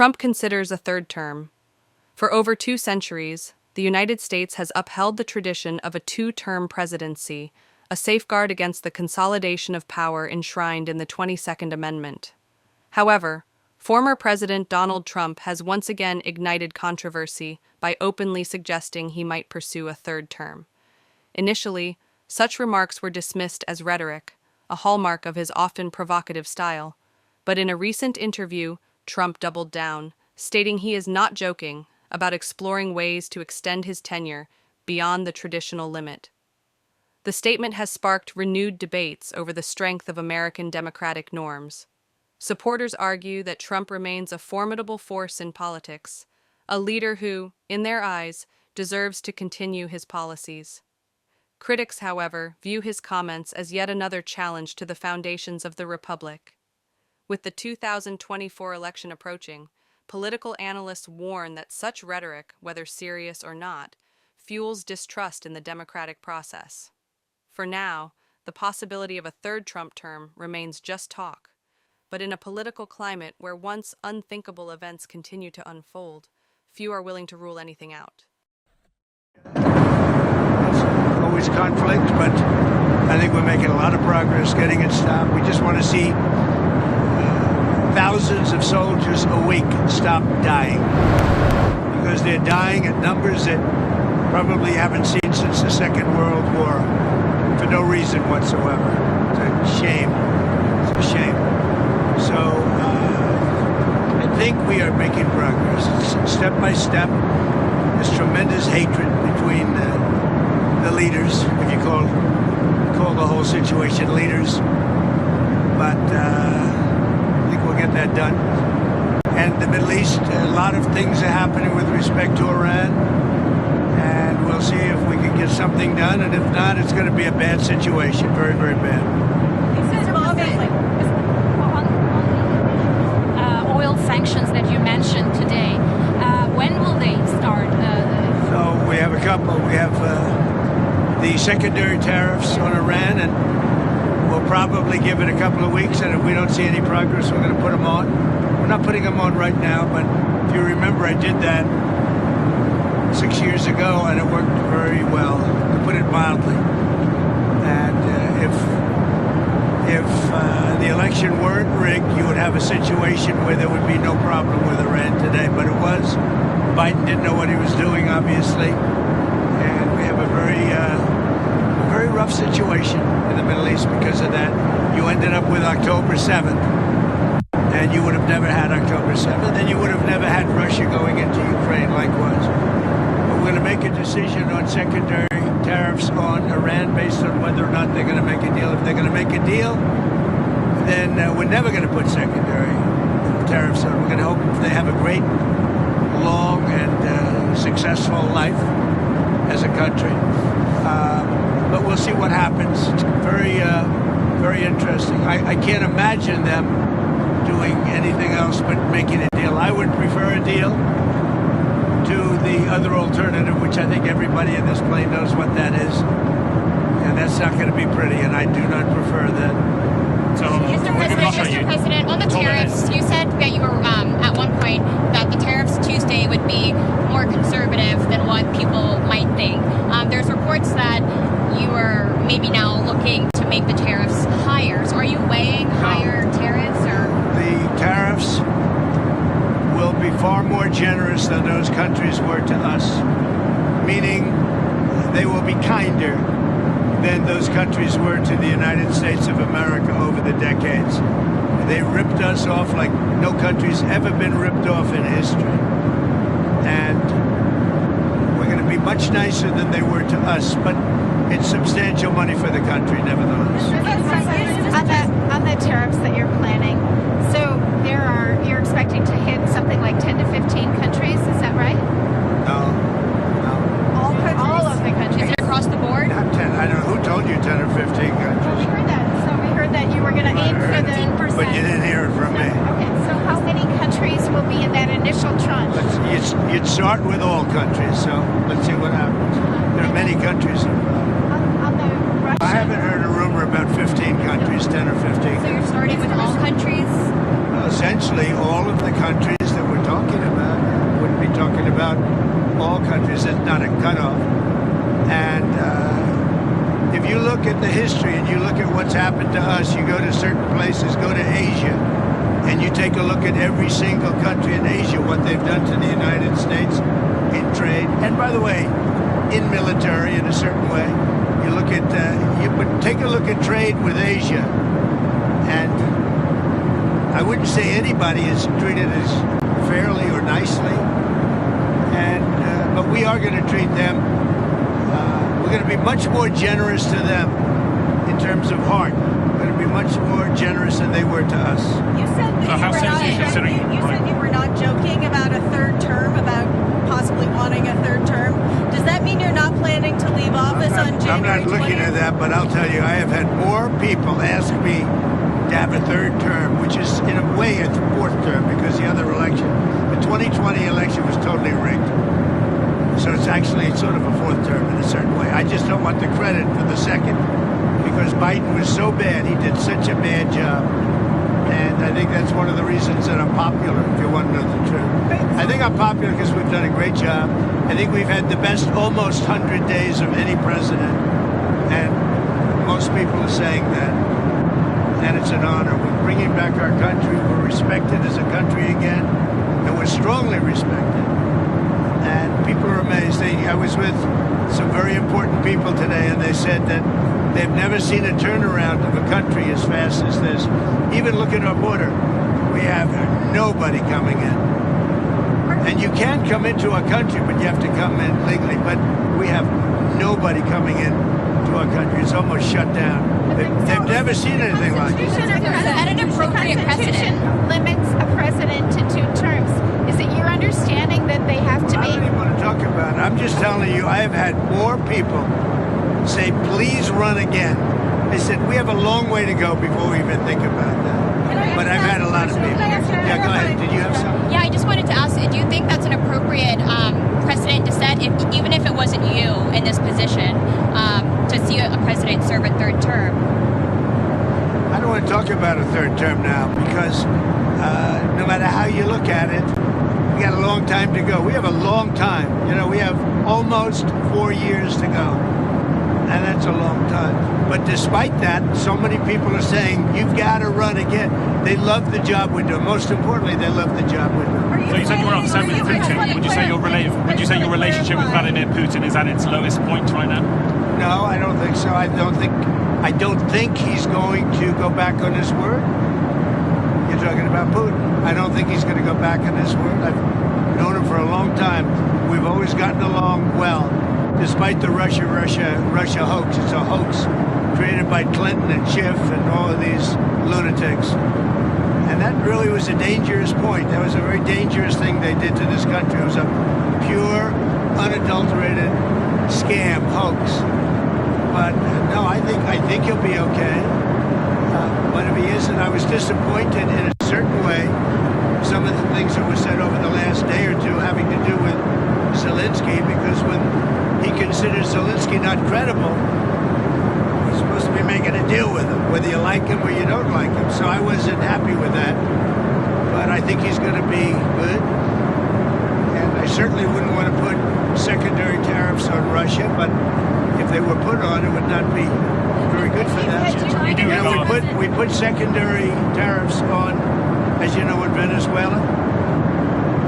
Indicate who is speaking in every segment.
Speaker 1: Trump considers a third term. For over 2 centuries, the United States has upheld the tradition of a two-term presidency, a safeguard against the consolidation of power enshrined in the 22nd Amendment. However, former President Donald Trump has once again ignited controversy by openly suggesting he might pursue a third term. Initially, such remarks were dismissed as rhetoric, a hallmark of his often provocative style. But in a recent interview, Trump doubled down, stating he is not joking about exploring ways to extend his tenure beyond the traditional limit. The statement has sparked renewed debates over the strength of American democratic norms. Supporters argue that Trump remains a formidable force in politics, a leader who, in their eyes, deserves to continue his policies. Critics, however, view his comments as yet another challenge to the foundations of the republic. With the 2024 election approaching, political analysts warn that such rhetoric, whether serious or not, fuels distrust in the democratic process. For now, the possibility of a third Trump term remains just talk, but in a political climate where once unthinkable events continue to unfold, few are willing to rule anything out.
Speaker 2: It's always conflict, but I think we're making a lot of progress getting it stopped. We just want to see thousands of soldiers a week stop dying, because they're dying at numbers that probably haven't seen since the Second World War for no reason whatsoever. It's a shame. It's a shame. So I think we are making progress. It's step by step. There's tremendous hatred between the leaders, if you call the whole situation leaders. But I think we'll get that done. And the Middle East, a lot of things are happening with respect to Iran. And we'll see if we can get something done. And if not, it's going to be a bad situation. Very, very bad.
Speaker 3: Oil sanctions that you mentioned today, when will they start?
Speaker 2: So we have a couple. We have the secondary tariffs on Iran, and we'll probably give it a couple of weeks, and if we don't see any progress, we're going to put them on. We're not putting them on right now, but if you remember, I did that 6 years ago, and it worked very well, to put it mildly. And if the election weren't rigged, you would have a situation where there would be no problem with Iran today, but it was. Biden didn't know what he was doing, obviously, and we have a very rough situation in the Middle East because of that. You ended up with October 7th, and you would have never had October 7th, and you would have never had Russia going into Ukraine likewise. But we're going to make a decision on secondary tariffs on Iran based on whether or not they're going to make a deal. If they're going to make a deal, then we're never going to put secondary tariffs on. We're going to hope they have a great, long, and successful life as a country. But we'll see what happens. It's very interesting. I can't imagine them doing anything else but making a deal. I would prefer a deal to the other alternative, which I think everybody in this plane knows what that is. And that's not going to be pretty, and I do not prefer that.
Speaker 4: So, Mr. President, on the tariffs, you said that you were at one point that the tariffs Tuesday would be more conservative than what people might think. There's reports that you are maybe now looking to make the tariffs higher. So are you weighing higher tariffs? Or
Speaker 2: the tariffs will be far more generous than those countries were to us, meaning they will be kinder than those countries were to the United States of America over the decades. They ripped us off like no country's ever been ripped off in history. And we're going to be much nicer than they were to us, but it's substantial money for the country, nevertheless.
Speaker 5: On the tariffs that you're planning, so you're expecting to hit something like 10 to 15 countries, is that right?
Speaker 2: No.
Speaker 5: All of the countries.
Speaker 4: Is it across the board?
Speaker 2: Not 10. I don't know. Who told you 10 or 15 countries?
Speaker 5: Well, we heard that. So we heard that you were going to aim for the 15%.
Speaker 2: But you didn't hear it from me.
Speaker 5: Okay, so how many countries will be in that initial tranche?
Speaker 2: You'd start with all countries, so let's see what happens. There are many countries.
Speaker 5: On the Russian...
Speaker 2: I haven't heard a rumor about 15 countries, 10 or 15.
Speaker 4: So you're starting with all countries?
Speaker 2: Well, essentially all of the countries that we're talking talking about all countries. It's not a cutoff. And if you look at the history and you look at what's happened to us, you go to certain places, go to Asia, and you take a look at every single country in Asia, what they've done to the United States in trade, and by the way, in military in a certain way. You look at, take a look at trade with Asia, and I wouldn't say anybody is treated as fairly or nicely, and but we are going to treat them. We're going to be much more generous to them in terms of heart. We're going to be much more generous than they were to us.
Speaker 6: You said that you said you were not joking about a third term, about possibly wanting a third term. Does that mean you're not planning to leave office on January 20th?
Speaker 2: I'm not looking at that, but I'll tell you, I have had more people ask me to have a third term, which is in a way a fourth term because the other election, the 2020 election was totally rigged. So it's actually sort of a fourth term in a certain way. I just don't want the credit for the second because Biden was so bad. He did such a bad job. And I think that's one of the reasons that I'm popular, if you want to know the truth. I think I'm popular because we've done a great job. I think we've had the best almost 100 days of any president. And most people are saying that. And it's an honor. We're bringing back our country. We're respected as a country again. And we're strongly respected. And people are amazed. I was with some very important people today, and they said that they've never seen a turnaround of a country as fast as this. Even look at our border. We have nobody coming in. And you can come into our country, but you have to come in legally. But we have nobody coming in to our country. It's almost shut down. They've never seen anything like this.
Speaker 4: Is that an appropriate precedent?
Speaker 5: Limits a president to 2 terms. Is it your understanding that they have to
Speaker 2: I
Speaker 5: be?
Speaker 2: don't even want to talk about it. I'm just telling you, I have had more people say, please run again. They said, we have a long way to go before we even think about that. But I've had a lot of people. Yeah, go ahead. Did you have something?
Speaker 4: Yeah, I just wanted to ask, do you think that's an appropriate precedent to set, even if it wasn't you in this position, to see a president serve a third term?
Speaker 2: I don't want to talk about a third term now because no matter how you look at it, we got a long time to go. We have a long time. You know, we have almost 4 years to go. And that's a long time. But despite that, so many people are saying, you've got to run again. They love the job we do. Most importantly, they love the job we do.
Speaker 7: So you said you were upset with Putin. Would you say your relationship with Vladimir Putin is at its lowest point right now?
Speaker 2: No, I don't think so. I don't think he's going to go back on his word. You're talking about Putin. I don't think he's going to go back on his word. I've known him for a long time. We've always gotten along well. Despite the Russia hoax. It's a hoax created by Clinton and Schiff and all of these lunatics. And that really was a dangerous point. That was a very dangerous thing they did to this country. It was a pure, unadulterated scam, hoax. But no, I think he'll be okay. But if he isn't, I was disappointed in a certain way. Some of the things that were said over the last day or two having to do with Zelensky, because when he considers Zelensky not credible, he's supposed to be making a deal with him, whether you like him or you don't like him. So I wasn't happy with that. But I think he's going to be good. And I certainly wouldn't want to put secondary tariffs on Russia, but if they were put on, it would not be very good for them. You know, we put secondary tariffs on, as you know, in Venezuela.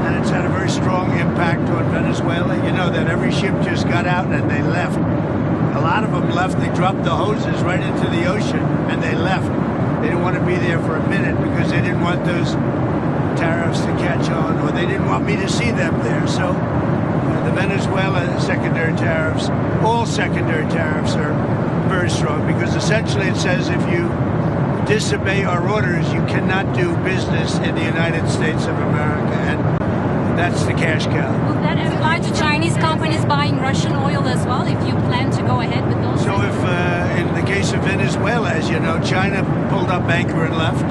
Speaker 2: And it's had a very strong impact on Venezuela. You know that every ship just got out and they left. A lot of them left. They dropped the hoses right into the ocean and they left. They didn't want to be there for a minute because they didn't want those tariffs to catch on, or they didn't want me to see them there. So the Venezuela secondary tariffs, all secondary tariffs are very strong because essentially it says if you disobey our orders, you cannot do business in the United States of America. And that's the cash cow.
Speaker 3: Will that apply to Chinese companies buying Russian oil as well, if you plan to go ahead with those?
Speaker 2: So if, in the case of Venezuela, as you know, China pulled up anchor and left.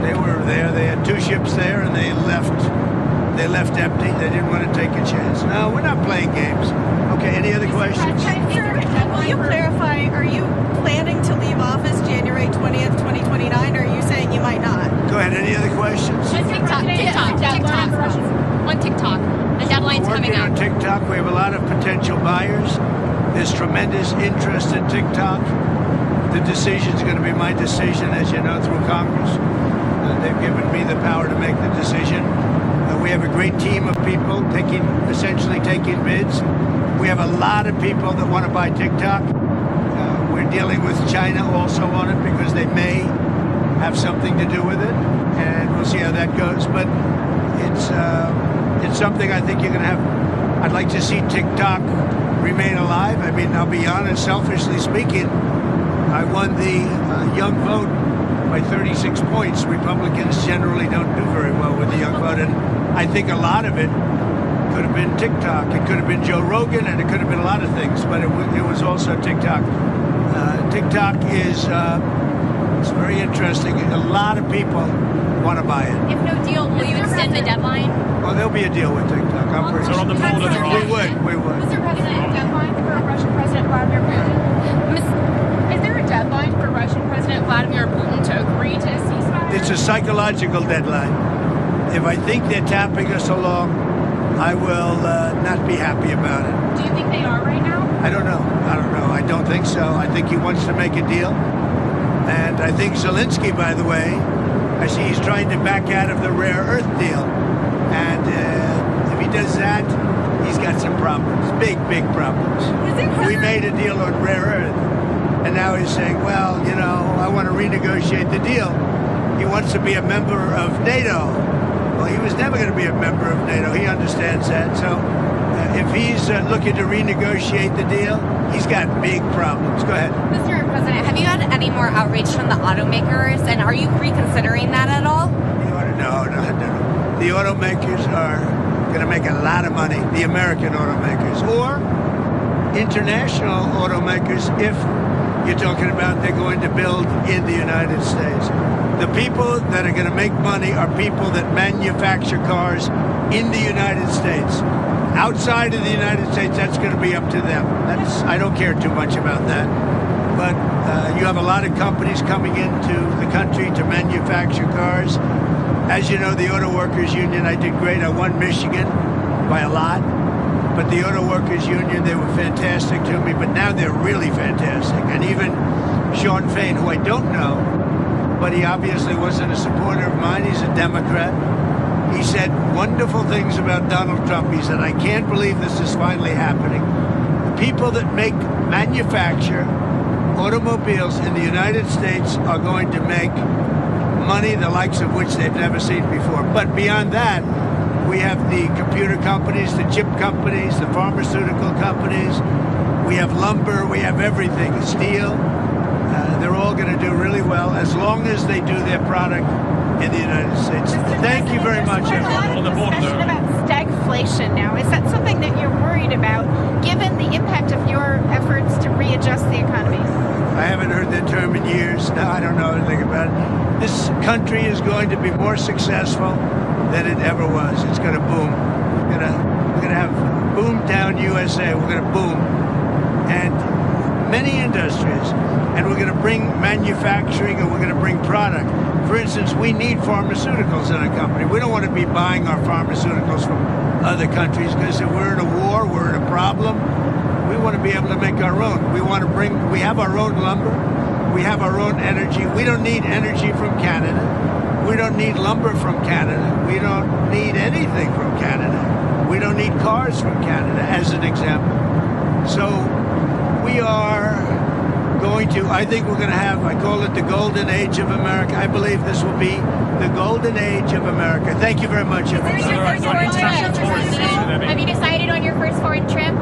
Speaker 2: They were there. They had 2 ships there, and they left. They left empty. They didn't want to take a chance. No, we're not playing games. Okay, any other questions?
Speaker 6: Will you clarify, are you planning to leave office January 20th, 2029, or are you saying you might not?
Speaker 2: Go ahead, any other questions?
Speaker 4: TikTok. On TikTok. deadline's coming
Speaker 2: We're working on
Speaker 4: up.
Speaker 2: TikTok. We have a lot of potential buyers. There's tremendous interest in TikTok. The decision's going to be my decision, as you know, through Congress. They've given me the power to make the decision. We have a great team of people essentially taking bids. We have a lot of people that want to buy TikTok. We're dealing with China also on it because they may have something to do with it, and we'll see how that goes. But it's something I think you're going to have. I'd like to see TikTok remain alive. I mean, I'll be honest, selfishly speaking, I won the young vote by 36 points. Republicans generally don't do very well with the young vote, and I think a lot of it could have been TikTok. It could have been Joe Rogan, and it could have been a lot of things, but it was also TikTok. TikTok is it's very interesting. A lot of people want to buy it.
Speaker 4: If no deal, will you extend the deadline?
Speaker 2: Well, there'll be a deal with TikTok. I'm pretty
Speaker 7: So on the border, there are.
Speaker 2: We would.
Speaker 5: Mr. President, deadline for Russian President Vladimir Putin? Is there a deadline for Russian President Vladimir Putin to agree to a ceasefire?
Speaker 2: It's a psychological deadline. If I think they're tapping us along, I will not be happy about it.
Speaker 5: Do you think they are right now?
Speaker 2: I don't know. I don't think so. I think he wants to make a deal. And I think Zelensky, by the way, I see he's trying to back out of the rare earth deal. And if he does that, he's got some problems. Big problems. We made a deal on rare earth. And now he's saying, well, I want to renegotiate the deal. He wants to be a member of NATO. Well, he was never going to be a member of NATO. He understands that. So if he's looking to renegotiate the deal, he's got big problems. Go ahead.
Speaker 8: Mr. President, have you had any more outreach from the automakers, and are you reconsidering that at all?
Speaker 2: No. The automakers are going to make a lot of money, the American automakers, or international automakers if you're talking about they're going to build in the United States. The people that are going to make money are people that manufacture cars in the United States. Outside of the United States, that's going to be up to them. I don't care too much about that. But you have a lot of companies coming into the country to manufacture cars. As you know, the Auto Workers Union, I did great. I won Michigan by a lot. But the Auto Workers Union, they were fantastic to me. But now they're really fantastic. And even Sean Fain, who I don't know, but he obviously wasn't a supporter of mine. He's a Democrat. He said wonderful things about Donald Trump. He said, I can't believe this is finally happening. The people that manufacture automobiles in the United States are going to make money the likes of which they've never seen before. But beyond that, we have the computer companies, the chip companies, the pharmaceutical companies. We have lumber. We have everything. Steel. They're all going to do really well as long as they do their product in the United States. Thank you very much, everyone.
Speaker 5: There's a lot of discussion about stagflation now. Is that something that you're worried about, given the impact of your efforts to readjust the economy?
Speaker 2: I haven't heard that term in years. No, I don't know anything about it. This country is going to be more successful than it ever was. It's going to boom. We're going to have boom down USA. We're going to boom. And many industries. And we're going to bring manufacturing, and we're going to bring product. For instance, we need pharmaceuticals in our company. We don't want to be buying our pharmaceuticals from other countries because if we're in a war, we're in a problem. We want to be able to make our own. We have our own lumber. We have our own energy. We don't need energy from Canada. We don't need lumber from Canada. We don't need anything from Canada. We don't need cars from Canada, as an example. So we are I think we're going to have, I call it the golden age of America. I believe this will be the golden age of America. Thank you very much, everyone.
Speaker 4: Have you decided on your first foreign trip?